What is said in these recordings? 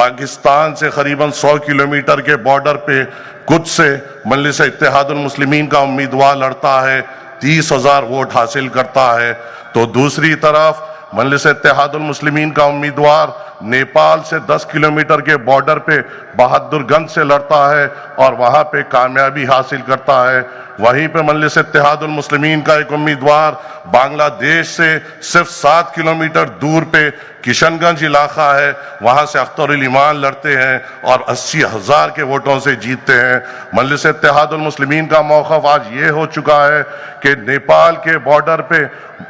پاکستان سے قریباً 100 کلومیٹر کے بارڈر پہ کچھ سے مجلس اتحاد المسلمین کا امیدوار لڑتا ہے، 30,000 ووٹ حاصل کرتا ہے، تو دوسری طرف مجلس اتحاد المسلمین کا امیدوار نیپال سے 10 کلومیٹر کے بارڈر پہ بہادر گنج سے لڑتا ہے اور وہاں پہ کامیابی حاصل کرتا ہے۔ وہیں پہ مجلس اتحاد المسلمین کا ایک امیدوار بنگلہ دیش سے صرف 7 کلومیٹر دور پہ کشن گنج علاقہ ہے، وہاں سے اختر علی ایمان لڑتے ہیں اور 80,000 کے ووٹوں سے جیتتے ہیں۔ مجلس اتحاد المسلمین کا موقف آج یہ ہو چکا ہے کہ نیپال کے بارڈر پہ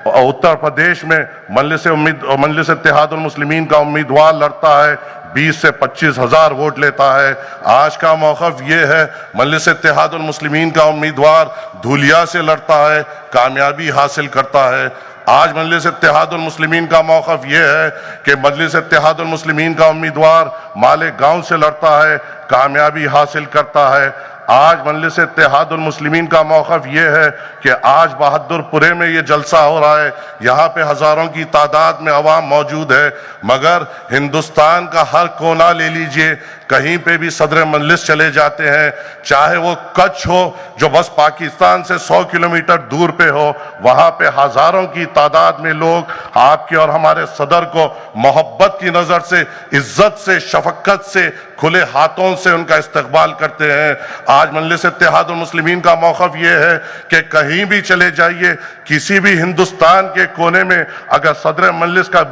اتر پردیش میں مجلس اتحاد المسلمین کا امیدوار لڑتا ہے، 20 سے 25,000 ووٹ لیتا ہے۔ آج کا موقف یہ ہے، مجلس اتحاد المسلمین کا امیدوار دھولیا سے لڑتا ہے، کامیابی حاصل کرتا ہے۔ آج مجلس اتحاد المسلمین کا موقف یہ ہے کہ مجلس اتحاد المسلمین کا امیدوار مالیگاؤں سے لڑتا ہے، کامیابی حاصل کرتا ہے۔ آج مجلس اتحاد المسلمین کا موقف یہ ہے کہ آج بہادر پورے میں یہ جلسہ ہو رہا ہے، یہاں پہ ہزاروں کی تعداد میں عوام موجود ہے، مگر ہندوستان کا ہر کونا لے لیجئے، کہیں پہ بھی صدر مجلس چلے جاتے ہیں، چاہے وہ کچھ ہو جو بس پاکستان سے 100 کلومیٹر دور پہ ہو، وہاں پہ ہزاروں کی تعداد میں لوگ آپ کے اور ہمارے صدر کو محبت کی نظر سے، عزت سے، شفقت سے، کھلے ہاتھوں سے ان کا استقبال کرتے ہیں۔ آج مجلس اتحاد المسلمین کا موقف یہ ہے کہ کہیں بھی چلے جائیے، کسی بھی ہندوستان کے کونے میں اگر صدر مجلس کا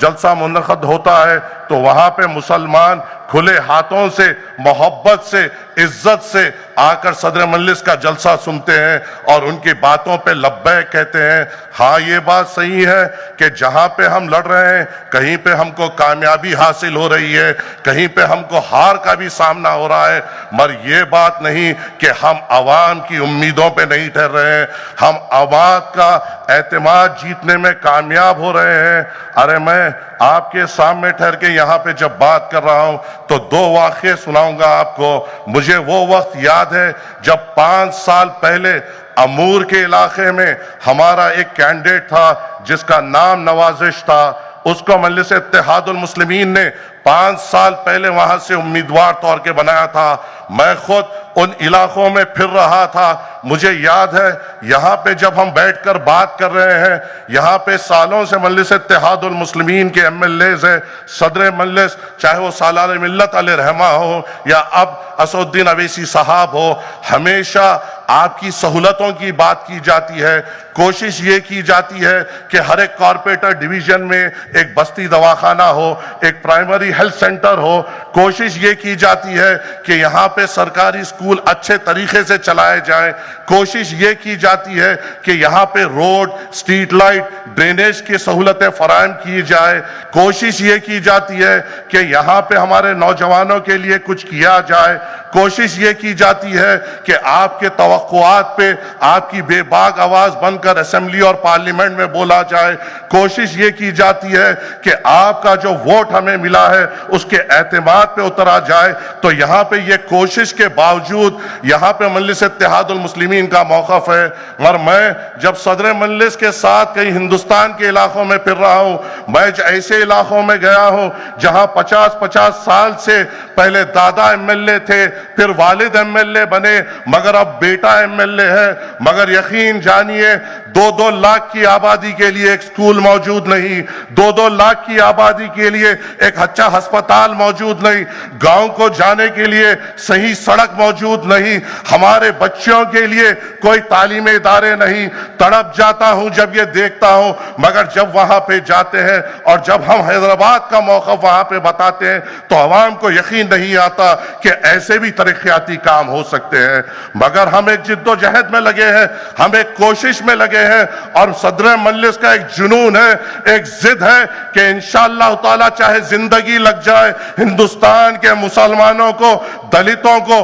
جلسہ منعقد ہوتا ہے تو وہاں پہ مسلمان کھلے ہاتھوں سے، محبت سے، عزت سے آ کر صدر مجلس کا جلسہ سنتے ہیں اور ان کی باتوں پہ لبیک کہتے ہیں۔ ہاں یہ بات صحیح ہے کہ جہاں پہ ہم لڑ رہے ہیں کہیں پہ ہم کو کامیابی حاصل ہو رہی ہے، کہیں پہ ہم کو ہار کا بھی سامنا ہو رہا ہے، مگر یہ بات نہیں کہ ہم عوام کی امیدوں پہ نہیں ٹھہر رہے ہیں، ہم عوام کا اعتماد جیتنے میں کامیاب ہو رہے ہیں۔ ارے میں آپ کے سامنے ٹھہر کے یہاں پہ جب بات کر رہا ہوں تو 2 واقعے سناؤں گا آپ کو۔ مجھے وہ وقت یاد ہے جب 5 سال پہلے امور کے علاقے میں ہمارا ایک کینڈیڈیٹ تھا جس کا نام نوازش تھا، اس کو مجلس اتحاد المسلمین نے 5 سال پہلے وہاں سے امیدوار طور کے بنایا تھا۔ میں خود ان علاقوں میں پھر رہا تھا، مجھے یاد ہے یہاں پہ جب ہم بیٹھ کر بات کر رہے ہیں، یہاں پہ سالوں سے مجلس اتحاد المسلمین کے ایم ایل ایز ہیں، صدر مجلس چاہے وہ سالار ملت علیہ رحمہ ہو یا اب اسد الدین اویسی صاحب ہو، ہمیشہ آپ کی سہولتوں کی بات کی جاتی ہے۔ کوشش یہ کی جاتی ہے کہ ہر ایک کارپوریٹر ڈویژن میں ایک بستی دواخانہ ہو، ایک پرائمری ہیلتھ سینٹر ہو، کوشش یہ کی جاتی ہے کہ یہاں پہ سرکاری اسکول اچھے طریقے سے چلائے جائیں، کوشش یہ کی جاتی ہے کہ یہاں پہ روڈ، سٹریٹ لائٹ، ڈرینیج کی سہولتیں فراہم کی جائے، کوشش یہ کی جاتی ہے کہ یہاں پہ ہمارے نوجوانوں کے لیے کچھ کیا جائے، کوشش یہ کی جاتی ہے کہ آپ کے توقعات پہ آپ کی بے باک آواز بن کر اسمبلی اور پارلیمنٹ میں بولا جائے، کوشش یہ کی جاتی ہے کہ آپ کا جو ووٹ ہمیں ملا ہے اس کے اعتماد پہ اترا جائے۔ تو یہاں پہ یہ کوشش کے باوجود یہاں پہ مجلس اتحاد المسلمین کا موقف ہے، مگر میں جب صدر مجلس کے ساتھ کئی ہندوستان کے علاقوں میں پھر رہا ہوں، میں ایسے علاقوں میں گیا ہوں جہاں 50 سال سے پہلے دادا ایم ایل اے تھے، پھر والد ایم ایل اے بنے، مگر اب بیٹا ایم ایل اے ہے، مگر یقین جانیے 2 لاکھ کی آبادی کے لیے ایک سکول موجود نہیں، 2 لاکھ کی آبادی کے لیے ایک اچھا ہسپتال موجود نہیں، گاؤں کو جانے کے لیے صحیح سڑک موجود نہیں، ہمارے بچوں کے لیے کوئی تعلیمی ادارے نہیں۔ تڑپ جاتا ہوں جب یہ دیکھتا ہوں، مگر جب وہاں پہ جاتے ہیں اور جب ہم حیدرآباد کا موقف وہاں پہ بتاتے ہیں تو عوام کو یقین نہیں آتا کہ ایسے بھی ترقیاتی کام ہو سکتے ہیں۔ مگر ہم ایک جد و جہد میں لگے ہیں، ہم ایک کوشش میں لگے ہیں اور صدر مجلس کا ایک جنون ہے، ایک ضد ہے کہ انشاءاللہ تعالی چاہے زندگی لگ جائے، ہندوستان کے مسلمانوں کو، دلتوں کو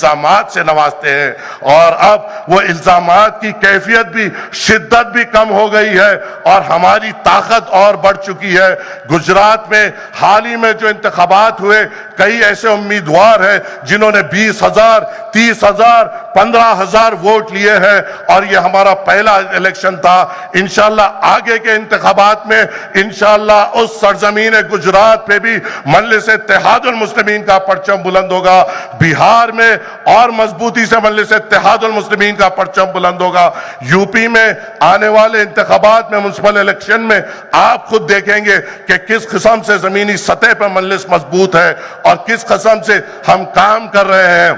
الزامات سے نوازتے ہیں، اور اب وہ الزامات کی کیفیت بھی، شدت بھی کم ہو گئی ہے اور ہماری طاقت اور بڑھ چکی ہے۔ گجرات میں حال ہی میں جو انتخابات ہوئے، کئی ایسے امیدوار ہیں جنہوں نے 20,000 30,000 15,000 ووٹ لیے ہیں، اور یہ ہمارا پہلا الیکشن تھا۔ انشاءاللہ آگے کے انتخابات میں انشاءاللہ اس سرزمین گجرات پہ بھی مجلس اتحاد المسلمین کا پرچم بلند ہوگا، بہار میں اور مضبوطی سے مجلس اتحاد المسلمین کا پرچم بلند ہوگا۔ یو پی میں آنے والے انتخابات میں، میونسپل الیکشن میں، آپ خود دیکھیں گے کہ کس قسم سے زمینی سطح پر مجلس مضبوط ہے اور کس قسم سے ہم کام کر رہے ہیں۔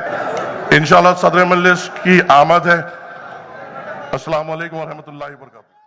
انشاءاللہ صدر مجلس کی آمد ہے۔ السلام علیکم ورحمۃ اللہ وبرکاتہ۔